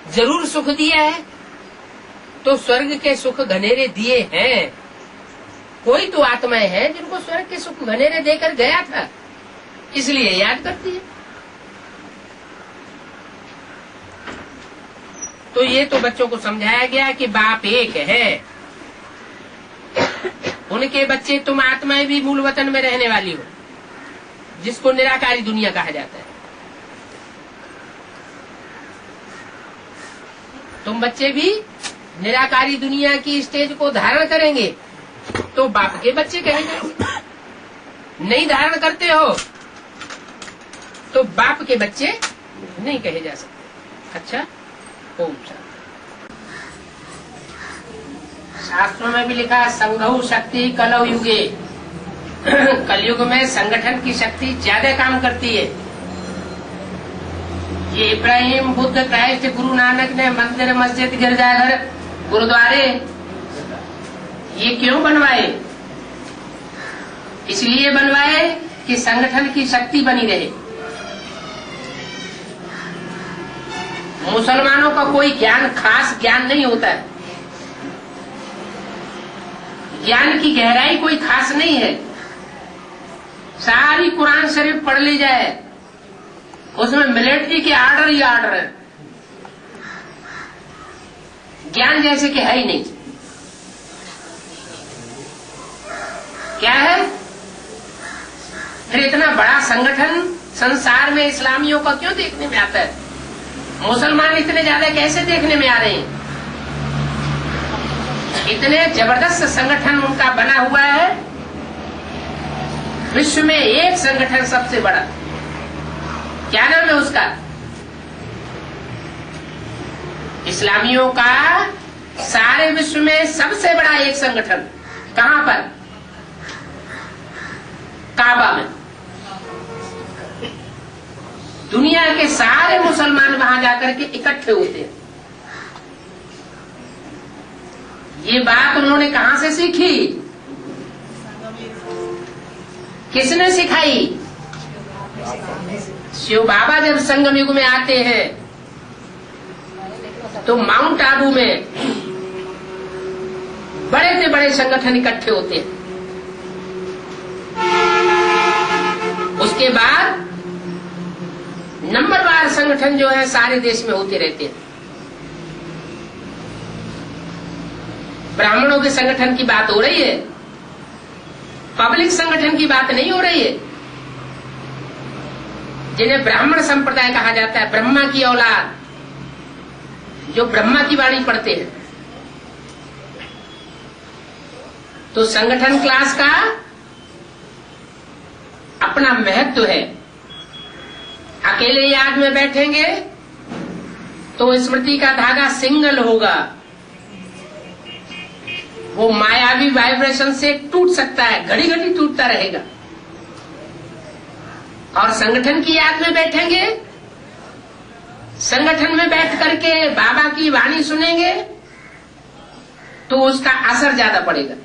जरूर सुख दिया है तो स्वर्ग के सुख घनेरे दिए हैं। कोई तो आत्माएं हैं जिनको स्वर्ग के सुख घनेरे देकर गया था, इसलिए याद करती है। तो ये तो बच्चों को समझाया गया कि बाप एक है, उनके बच्चे तुम आत्माएं भी मूल वतन में रहने वाली हो, जिसको निराकारी दुनिया कहा जाता है। तुम बच्चे भी निराकारी दुनिया की स्टेज को धारण करेंगे तो बाप के बच्चे कहेंगे। नहीं धारण करते हो तो बाप के बच्चे नहीं कहे जा सकते। अच्छा, ओम शांति। शास्त्रों में भी लिखा संघौ शक्ति कलौ युगे। कलयुग में संगठन की शक्ति ज्यादा काम करती है। ये इब्राहिम, बुद्ध, क्राइस्ट, गुरु नानक ने मंदिर, मस्जिद, गिरजाघर, गुरुद्वारे ये क्यों बनवाए? इसलिए बनवाए कि संगठन की शक्ति बनी रहे। मुसलमानों का कोई ज्ञान, खास ज्ञान नहीं होता है। ज्ञान की गहराई कोई खास नहीं है। सारी कुरान शरीफ पढ़ ली जाए, उसमें मिलिट्री के आर्डर ही आर्डर है। ज्ञान जैसे कि है ही नहीं। क्या है? फिर इतना बड़ा संगठन संसार में इस्लामियों का क्यों देखने में आता है? मुसलमान इतने ज्यादा कैसे देखने में आ रहे हैं? इतने जबरदस्त संगठन उनका बना हुआ है। विश्व में एक संगठन सबसे बड़ा, क्या नाम है उसका? इस्लामियों का सारे विश्व में सबसे बड़ा एक संगठन कहां पर? काबा में। दुनिया के सारे मुसलमान वहां जाकर के इकट्ठे होते हैं। ये बात उन्होंने कहां से सीखी? किसने सिखाई? शिव बाबा जब संगम युग में आते हैं तो माउंट आबू में बड़े से बड़े संगठन इकट्ठे होते हैं। उसके बाद नंबरवार संगठन जो है सारे देश में होते रहते हैं। ब्राह्मणों के संगठन की बात हो रही है, पब्लिक संगठन की बात नहीं हो रही है। जिन्हें ब्राह्मण संप्रदाय कहा जाता है, ब्रह्मा की औलाद, जो ब्रह्मा की वाणी पढ़ते हैं। तो संगठन क्लास का अपना महत्व है। अकेले याद में बैठेंगे तो स्मृति का धागा सिंगल होगा, वो मायावी वाइब्रेशन से टूट सकता है, घड़ी घड़ी टूटता रहेगा। और संगठन की याद में बैठेंगे, संगठन में बैठ करके बाबा की वाणी सुनेंगे तो उसका असर ज्यादा पड़ेगा।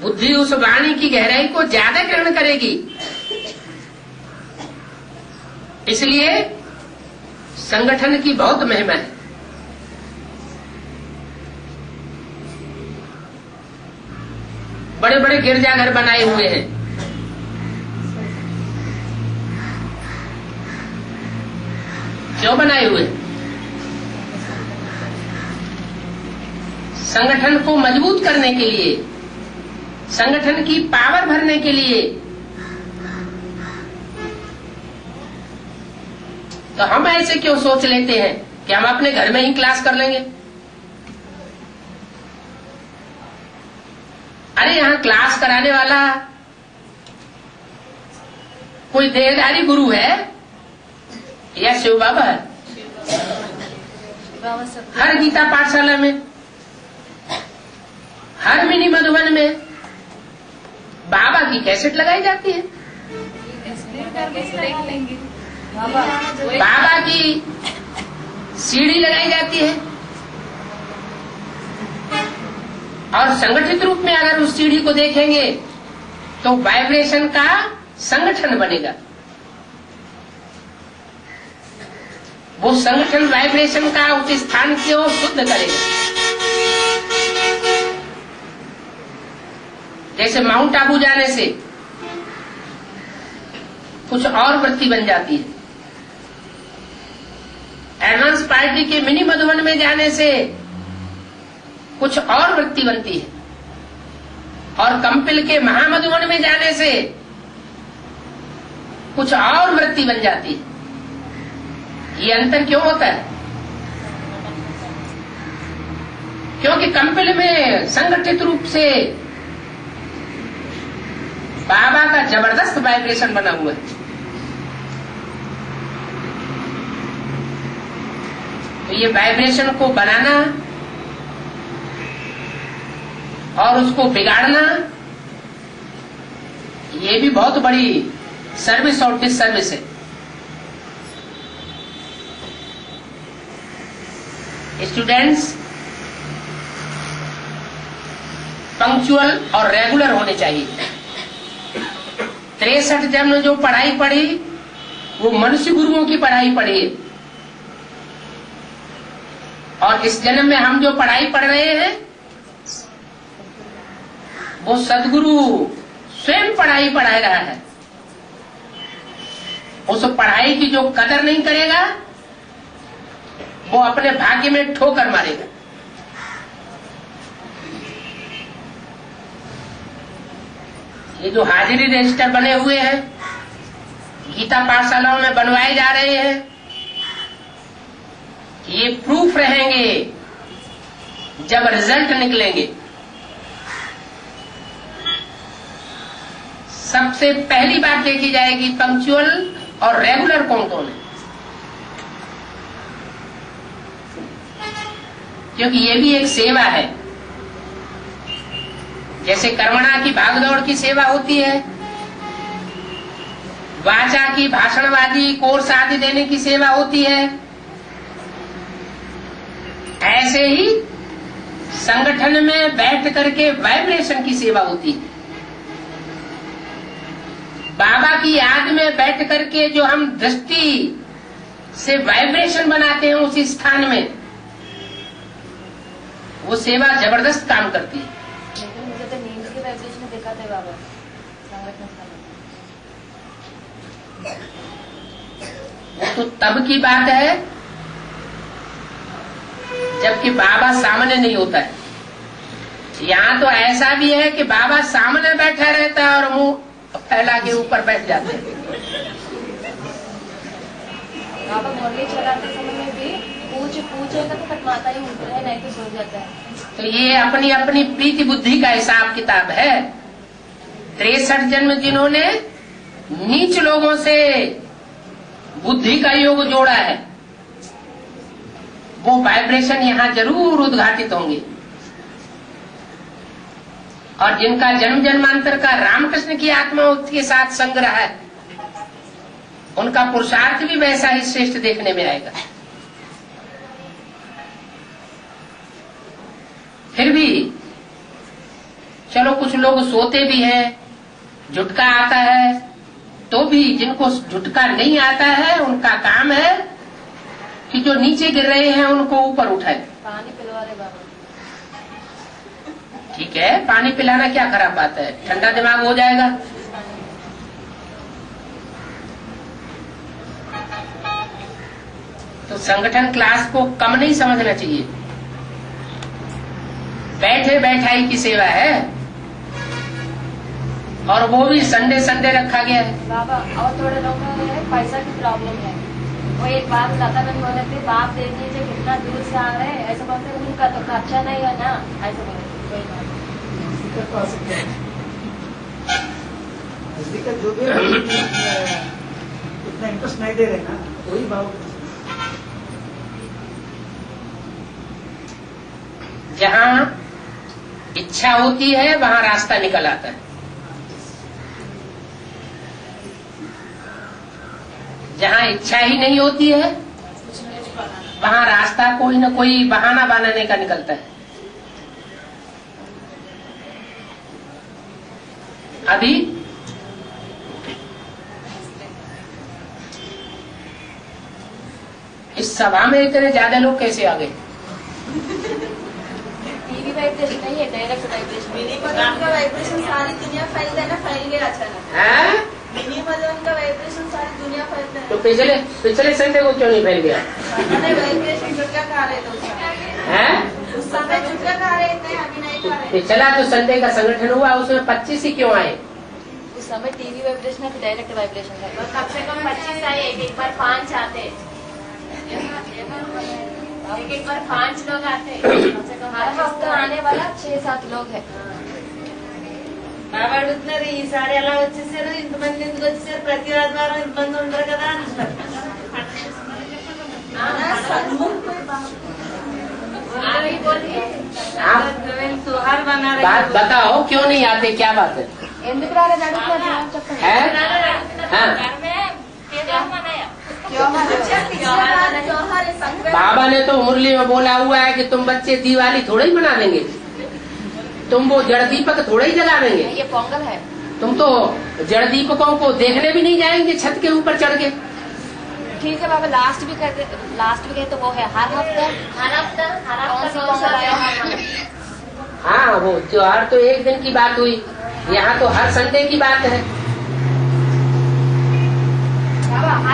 बुद्धि उस वाणी की गहराई को ज्यादा ग्रहण करेगी। इसलिए संगठन की बहुत महिमा है। बड़े बड़े गिरजाघर बनाए हुए हैं। क्यों बनाए हुए? संगठन को मजबूत करने के लिए, संगठन की पावर भरने के लिए। तो हम ऐसे क्यों सोच लेते हैं कि हम अपने घर में ही क्लास कर लेंगे? अरे यहाँ क्लास कराने वाला कोई देहधारी गुरु है या शिव बाबा है? हर गीता पाठशाला में, हर मिनी मधुबन में बाबा की कैसेट लगाई जाती है, बाबा की सीढ़ी लगाई जाती है। और संगठित रूप में अगर उस सीढ़ी को देखेंगे तो वाइब्रेशन का संगठन बनेगा। वो संगठन वाइब्रेशन का उस स्थान को शुद्ध करेगा। जैसे माउंट आबू जाने से कुछ और वृत्ति बन जाती है, एडवांस पार्टी के मिनी मधुबन में जाने से कुछ और वृत्ति बनती है, और कंपिल के महामधुबन में जाने से कुछ और वृत्ति बन जाती है। ये अंतर क्यों होता है? क्योंकि कंपिल में संगठित रूप से बाबा का जबरदस्त वाइब्रेशन बना हुआ है। तो ये वाइब्रेशन को बनाना और उसको बिगाड़ना, ये भी बहुत बड़ी सर्विस और डिसर्विस है। स्टूडेंट्स पंक्चुअल और रेगुलर होने चाहिए। 63 जन्म जो पढ़ाई पढ़ी वो मनुष्य गुरुओं की पढ़ाई पढ़ी है, और इस जन्म में हम जो पढ़ाई पढ़ रहे हैं वो सदगुरु स्वयं पढ़ाई पढ़ा रहा है। उस पढ़ाई की जो कदर नहीं करेगा वो अपने भाग्य में ठोकर मारेगा। ये जो हाजिरी रजिस्टर बने हुए हैं, गीता पाठशालाओं में बनवाए जा रहे हैं, ये प्रूफ रहेंगे जब रिजल्ट निकलेंगे। सबसे पहली बात देखी जाएगी पंक्चुअल और रेगुलर कौन कौन है, क्योंकि ये भी एक सेवा है। जैसे कर्मणा की भागदौड़ की सेवा होती है, वाचा की भाषणवादी कोर्स आदि देने की सेवा होती है, ऐसे ही संगठन में बैठ करके वाइब्रेशन की सेवा होती है। बाबा की याद में बैठ करके जो हम दृष्टि से वाइब्रेशन बनाते हैं उस स्थान में, वो सेवा जबरदस्त काम करती है। लेकिन मुझे तो नींद के वाइब्रेशन देखा था बाबा संगठन में। वो तो तब की बात है जबकि बाबा सामने नहीं होता है। यहाँ तो ऐसा भी है कि बाबा सामने बैठा रहता है और मुंह फैला के ऊपर बैठ जाते हैं। बाबा मुरली चलाते समय में भी पूछेगा तो खटमाता ही उठता है, नहीं तो सो जाता है। तो ये अपनी अपनी प्रीति बुद्धि का हिसाब किताब है। 63 जन्म जिन्होंने नीच लोगों से बुद्धि का योग जोड़ा है, वो वाइब्रेशन यहाँ जरूर उद्घाटित होंगे। और जिनका जन्म जन्मांतर का रामकृष्ण की आत्मा के साथ संग रहा है, उनका पुरुषार्थ भी वैसा ही श्रेष्ठ देखने में आएगा। फिर भी चलो कुछ लोग सोते भी हैं, झुटका आता है, तो भी जिनको झुटका नहीं आता है उनका काम है कि जो नीचे गिर रहे हैं उनको ऊपर उठाए। पानी पिलवा रहे बाबा। ठीक है, पानी पिलाना क्या खराब बात है, ठंडा दिमाग हो जाएगा। तो संगठन क्लास को कम नहीं समझना चाहिए। बैठे बैठाई की सेवा है, और वो भी संडे संडे रखा गया है। बाबा और थोड़े लोगों में पैसा की प्रॉब्लम है। वो एक बात लता बन बोले थे, बाप देख लीजिए कितना दूर से आ रहे हैं, ऐसा बोलते उनका तो खर्चा नहीं है ना, ऐसा बोलते। जो भी इतना इंटरेस्ट नहीं दे रहे ना, वही भाव। जहाँ इच्छा होती है वहाँ रास्ता निकल आता है। जहाँ इच्छा ही नहीं होती है वहाँ रास्ता कोई न कोई बहाना बनाने का निकलता है। अभी इस सभा में इतने ज्यादा लोग कैसे आ गए? टीवी वाइब्रेशन नहीं है, डायरेक्ट वाइब्रेशन। मिनिमम का वाइब्रेशन सारी दुनिया फैल गया ना, फैल गया अचानक। हैं? मिनिमम का वाइब्रेशन सारी दुनिया फैल गया। तो पिछले संडे को क्यों नहीं फैल गया? वाइब्रेशन झुटका खा रहे थे उस समय। हैं? उस समय झुटका खा रहे थे, अभी नहीं खा रहे। पिछला जो संडे का संगठन हुआ उसमें 25 ही क्यों आए? उस समय टीवी वाइब्रेशन है, डायरेक्ट वाइब्रेशन है। कम से कम 25 आए, एक बार 5 आते, एक बार 5 लोग आते। कम से कम हर हफ्ता आने वाला 6-7 लोग है। బాబా అడుగుతున్నారు ఈసారి ఎలా వచ్చేసారు, ఇంతమంది ఎందుకు వచ్చేసారు, ప్రతి ఆదివారం ఇంతమంది ఉండరు కదా అంటున్నారు। त्योहार बना रहे बात बताओ क्यों नहीं आते, क्या बात है? ఎందుకు రాలేదు అడుగుతున్నారు చెప్పండి। हैं? हाँ। त्योहार बाबा ने तो मुरली में बोला हुआ है कि तुम बच्चे दिवाली थोड़ा ही मना देंगे, तुम वो जड़ दीपक थोड़ा ही जला देंगे। ये पोंगल है। तुम तो जड़ दीपकों को देखने भी नहीं जाएंगे छत के ऊपर चढ़ के। ठीक है बाबा, लास्ट भी गए तो वो है हर हफ्ता कौन सी पोंगल है? हाँ, वो त्योहार तो एक दिन की बात हुई, यहाँ तो हर संडे की बात है।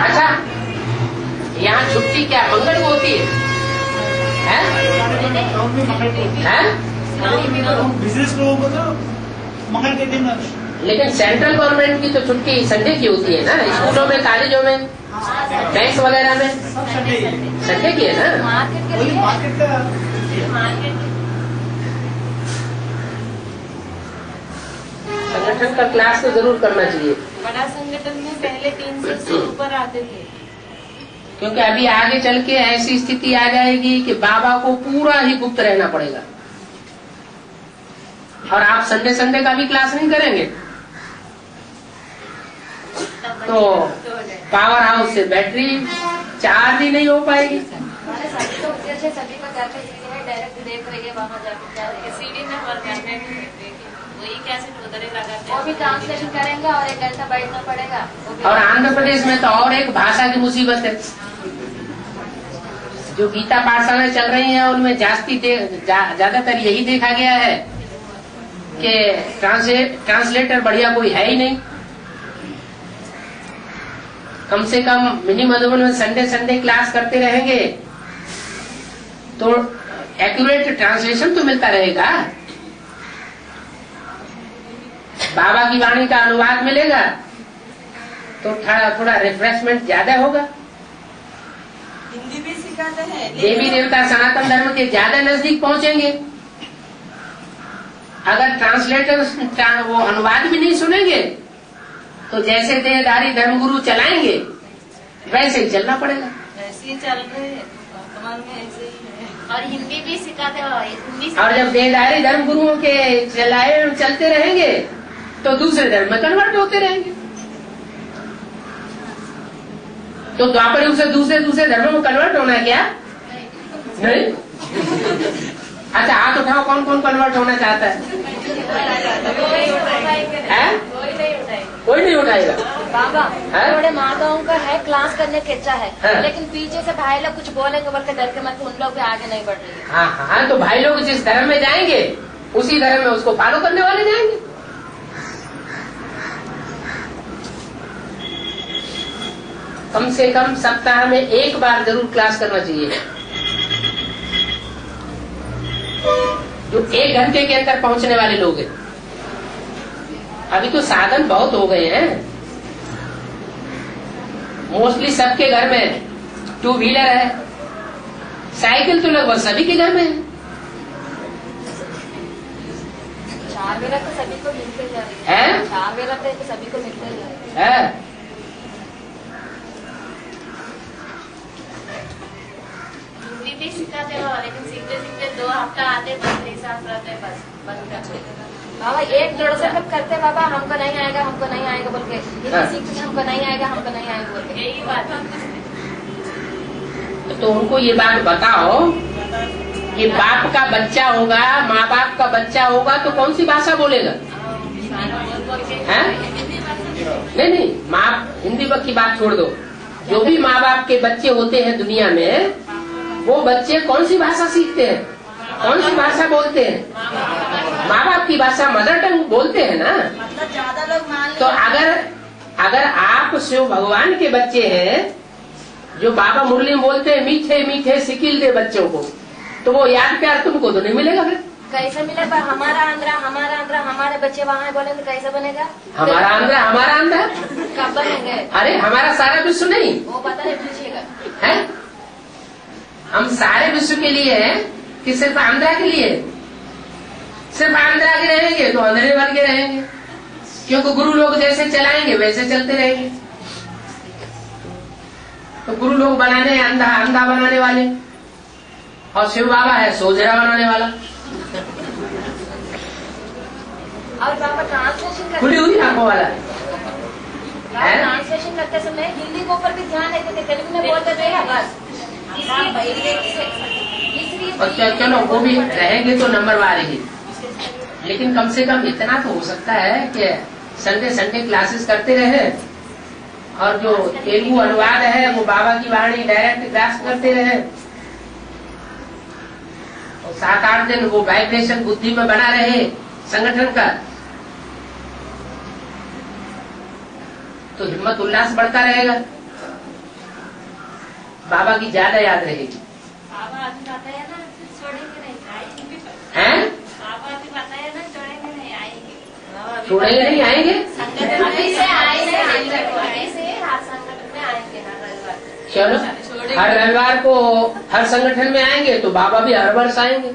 अच्छा, यहाँ छुट्टी क्या मंगल को होती है? हैं? बिजनेस लोगों को तो मंगल के दिन। लेकिन सेंट्रल गवर्नमेंट की तो छुट्टी संडे की होती है ना, स्कूलों में, कॉलेजों में, बैंक वगैरह में सब संडे संडे की है ना। मार्केट के वही लिए मार्केट का। संगठन का क्लास तो जरूर करना चाहिए, बड़ा संगठन में पहले 300 से ऊपर आते थे। क्योंकि अभी आगे चल के ऐसी स्थिति आ जाएगी कि बाबा को पूरा ही गुप्त रहना पड़ेगा, और आप संडे संडे का भी क्लास नहीं करेंगे तो पावर हाउस से बैटरी चार्ज ही नहीं हो पाएगी। हमारे सभी तो उद्देश्य सभी का घर पे सीढ़ी है, डायरेक्ट देख रही है वहाँ जाके क्या है। सीढ़ी में हमारे घर में भी देखिए, वही कैसे उधर ही लगाते वो भी ट्रांसलेशन करेंगे और 1 घंटा बैठना पड़ेगा। वो भी- और आंध्र प्रदेश में तो और एक भाषा की मुसीबत है। जो गीता पाठशालाएं चल रही हैं उनमें ज्यादातर यही देखा गया है कि ट्रांसलेटर बढ़िया कोई है ही नहीं। कम से कम मिनी मधुबन में संडे संडे क्लास करते रहेंगे तो एक्यूरेट ट्रांसलेशन तो मिलता रहेगा, बाबा की वाणी का अनुवाद मिलेगा तो थोड़ा रिफ्रेशमेंट ज्यादा होगा। हिंदी भी सिखाते हैं। देवी देवता सनातन धर्म के ज्यादा नजदीक पहुंचेंगे। अगर ट्रांसलेटर वो अनुवाद भी नहीं सुनेंगे तो जैसे देहधारी धर्मगुरु चलाएंगे वैसे ही चलना पड़ेगा। ऐसे ही चल रहे हैं, वर्तमान में ऐसे ही है। और हिंदी भी सिखाते हो, हिंदी और जब देहधारी धर्मगुरुओं के चलाए चलते रहेंगे तो दूसरे धर्म में कन्वर्ट होते रहेंगे। तो द्वापर युग से दूसरे धर्मों में कन्वर्ट होना है क्या? नहीं। अच्छा, हाथ उठाओ, कौन कौन कन्वर्ट होना चाहता है? कोई नहीं उठाएगा। बाबा है? थोड़े माताओं का है क्लास करने की इच्छा है, है? लेकिन पीछे से भाई लोग कुछ बोलेंगे बोल के डर के मत, उन लोग भी आगे नहीं बढ़ रही है। हाँ, तो भाई लोग जिस धर्म में जाएंगे उसी धर्म में उसको फॉलो करने वाले जाएंगे। कम से कम सप्ताह में एक बार जरूर क्लास करना चाहिए। जो 1 घंटे के अंदर पहुंचने वाले लोग हैं। अभी तो साधन बहुत हो गए हैं, मोस्टली सबके घर में 2 व्हीलर है, साइकिल तो लगभग सभी के घर में है। 4 व्हीलर तो सभी को मिलते जा रही है? 4 व्हीलर तो सभी को मिलते जा रही है। हिंदी भी सिखाते हो, लेकिन सीखते सीखते 2 हफ्ता आते बस नहीं साफ रहते, बस बंद करते। बाबा 1-1.5 से लोग करते बाबा, हमको नहीं आएगा, हमको नहीं आएगा बोल के, हिंदी सीखते हमको नहीं आएगा, हमको नहीं आएगा बोल के। यही बात है। तो उनको ये बात बताओ कि बाप का बच्चा होगा, माँ बाप का बच्चा होगा तो कौन सी भाषा बोलेगा? हैं? नहीं, माँ हिंदी की बात छोड़ दो। जो भी माँ बाप के बच्चे होते हैं दुनिया में, वो बच्चे कौन सी भाषा सीखते हैं, कौन सी भाषा बोलते हैं? माँ बाप की भाषा मदर टंग बोलते हैं ना। मतलब ज्यादा लोग मान तो अगर आप शिव भगवान के बच्चे हैं, जो बाबा मुरली में बोलते हैं मीठे मीठे सिकिल दे बच्चों को, तो वो याद प्यार तुमको तो नहीं मिलेगा। फिर कैसे मिले? पर हमारा आंध्रा हमारे बच्चे वहाँ बोले तो कैसे बनेगा? हमारा आंध्रा कब बनेंगे? अरे हमारा सारा विश्व नहीं वो पता नहीं, पूछिएगा। है। हम सारे विश्व के लिए हैं कि सिर्फ आंध्रा के लिए? सिर्फ आंध्रा के रहेंगे तो अंधेरे बन के रहेंगे, क्योंकि गुरु लोग जैसे चलाएंगे वैसे चलते रहेंगे। तो गुरु लोग बनाने अंधा बनाने वाले, और शिव बाबा है सोजरा बनाने वाला। और बाबा ट्रांसलेशन खुली हुई आंखों वाला। ट्रांसलेशन करते समय हिंदी के ऊपर भी ध्यान देते थे, तेलुगु में बोलते थे बस। और चलो वो भी रहेंगे तो नंबर वालेंगे, लेकिन कम से कम इतना तो हो सकता है कि संडे क्लासेस करते रहे, और जो तेलुगु अनुवाद है वो बाबा की वाणी डायरेक्ट क्लास करते रहे, और 7-8 दिन वो वाइब्रेशन बुद्धि में बना रहे संगठन का, तो हिम्मत उल्लास बढ़ता रहेगा, बाबा की ज्यादा याद रहेगी। बाबा अभी बताया ना, छोड़ेंगे नहीं, आएंगे। हैं? बाबा अभी बताया ना, छोड़ेंगे नहीं, आएंगे। छोड़ेंगे नहीं, आएंगे। अभी से आएंगे, अभी से हर संगठन में आएंगे हर रविवार। चलो हर रविवार को हर संगठन में आएंगे तो बाबा भी हर वर्ष आएंगे।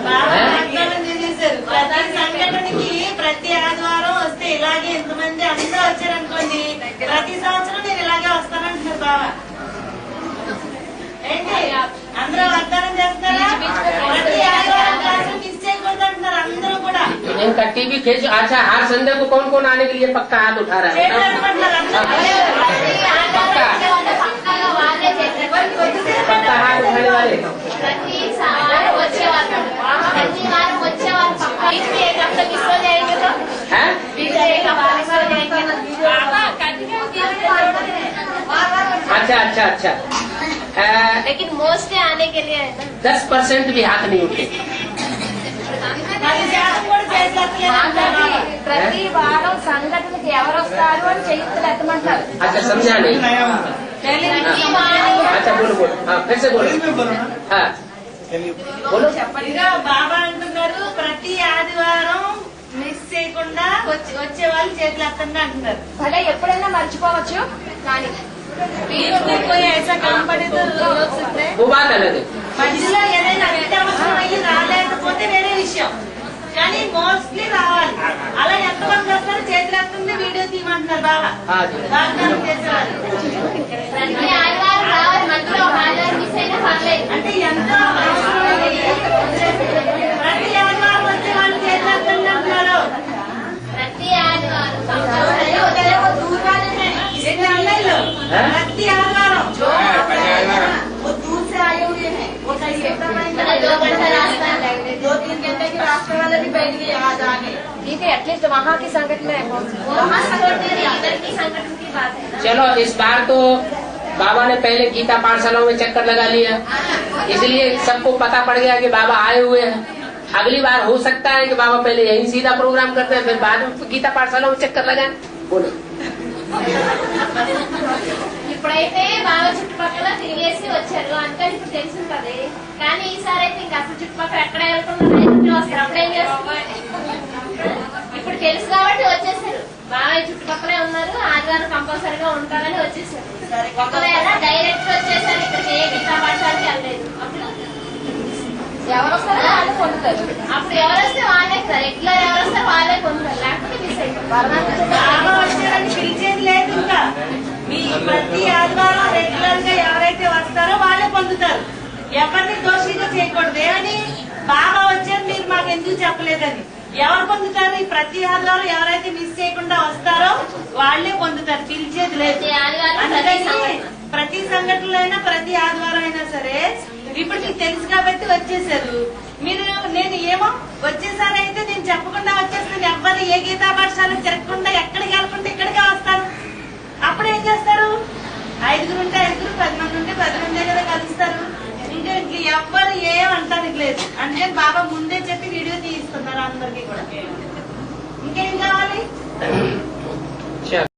బాబా వాగ్దానం చేసేసారు. ప్రతి సంఘటనకి ప్రతి ఆదివారం వస్తే ఇలాగే ఎంతమంది అందరూ వచ్చారనుకోండి, ప్రతి సంవత్సరం నేను ఇలాగే వస్తానంటున్నారు బాబా. ఏంటి అందరూ వాగ్దానం చేస్తారా? ప్రతి ఆదివారం క్లాస్ మిస్ చేయకూడదు అంటున్నారు అందరూ కూడా. इनका टीवी खींच। अच्छा, हर संडे को कौन कौन आने के लिए पक्का हाथ उठा रहा है? पक्का हाथ उठाने वाले हैं? अच्छा। लेकिन मोस्टली आने के लिए है ना। 10% भी हाथ नहीं उठे। ప్రతి వారం సంఘటనకి ఎవరు వస్తారు అని చేతులు ఎత్తమంటారు. अच्छा, समझा नहीं। अच्छा, बोलो। हाँ, फिर से बोलो। हाँ, बोलो। బాబా అంటున్నారు ప్రతి ఆదివారం మిస్ చేయకుండా వచ్చే వాళ్ళు చేతులు ఎత్తండి అంటున్నారు. భలే ఎప్పుడైనా మర్చిపోవచ్చు, కానీ वो बात अलग है। మధ్యలో ఏదైనా అత్యవసరం అయ్యి రాలేకపోతే వేరే విషయం, కానీ మోస్ట్లీ రావాలి. అలా ఎంతమంది వస్తారు చేతులు ఎత్తుంది వీడియో తీయమంటున్నారు బాబా. हाँ जी। వాగ్దానం చేసేవాళ్ళు ప్రతి ఆదివారం రావాలి, మధ్యలో ఒక ఆదివారం మిస్ అయినా పర్లేదు. అంటే ఎంతో అవసరమైంది. ప్రతి ఆదివారం వచ్చే వాళ్ళు చేతులు ఎత్తండి అంటున్నారు. ప్రతి ఆదివారం ఏంటి అన్నయ్యలు? ప్రతి ఆదివారం वो दूर से आए हुए हैं, वो कैसे मतलब 2 घंटा रास्ता है। 2-3 घंटे के रास्ते वाले भी बैठ गए आज आगे. ठीक है, एटलीस्ट वहाँ की संगठन में वहाँ संगठन नहीं, इधर की संगठन की बात है ना। चलो, इस बार तो बाबा ने पहले गीता पाठशालाओं में चक्कर लगा लिया, इसलिए सबको पता पड़ गया कि बाबा आए हुए हैं। अगली बार हो सकता है कि बाबा पहले यही सीधा प्रोग्राम करते हैं, फिर बाद में गीता पाठशालाओं में चक्कर लगाएं। बोलो। ఇప్పుడైతే బాగా చుట్టుపక్కల తిరిగేసి వచ్చారు అందుకని ఇప్పుడు తెలిసింటది. కానీ ఈసారి అయితే ఇంకా అసలు చుట్టుపక్కల ఎక్కడ వెళ్తున్నారు వస్తారు. అప్పుడేం చేస్తారు? ఇప్పుడు తెలుసు కాబట్టి వచ్చేసారు. బాగా చుట్టుపక్కలే ఉన్నారు, ఆదివారం కంపల్సరీగా ఉంటారని వచ్చేసారు. ఒకవేళ డైరెక్ట్ వచ్చేసారు, ఇక్కడికి ఏ గీతా పాఠశాలకి వెళ్ళలేదు, అప్పుడు ఎవరు వస్తారో వాళ్ళు పొందుతారు. అప్పుడు ఎవరు వస్తే వాళ్ళే కదా, రెగ్యులర్ ఎవరు వస్తే వాళ్ళే పొందుతారు, లేకపోతే మిస్ అయిపోతారు. బాగా వచ్చారని పిలిచేది లేదు. ఇంకా మీ ప్రతి ఆదివారం రెగ్యులర్ గా ఎవరైతే వస్తారో వాళ్ళే పొందుతారు. ఎవరిని దోషిగా చేయకూడదు. అని బాగా వచ్చారు మీరు మాకు ఎందుకు చెప్పలేదని. ఎవరు పొందుతారు? ఈ ప్రతి ఆదివారం ఎవరైతే మిస్ చేయకుండా వస్తారో వాళ్ళే పొందుతారు, పిలిచేది లేదు. అందుకని ప్రతి సంఘటనలో అయినా ప్రతి ఆదివారం అయినా సరే ఇప్పుడు మీకు తెలుసు కాబట్టి వచ్చేసారు. మీరు నేను ఏమో వచ్చేసారైతే నేను చెప్పకుండా వచ్చేస్తాను. ఎవ్వరు ఏ గీతా పాఠశాలకు తిరగకుండా ఎక్కడికి వెళ్ళకుండా ఇక్కడికే వస్తాను. అప్పుడు ఏం చేస్తారు? 5 ఉంటే 5, 10 మంది ఉంటే 10 మందే కదా కలుస్తారు. ఇంకా ఎవ్వరు ఏమంటానికి లేదు. అందుకని బాబా ముందే చెప్పి వీడియో తీస్తున్నారు అందరికి కూడా. ఇంకేం కావాలి?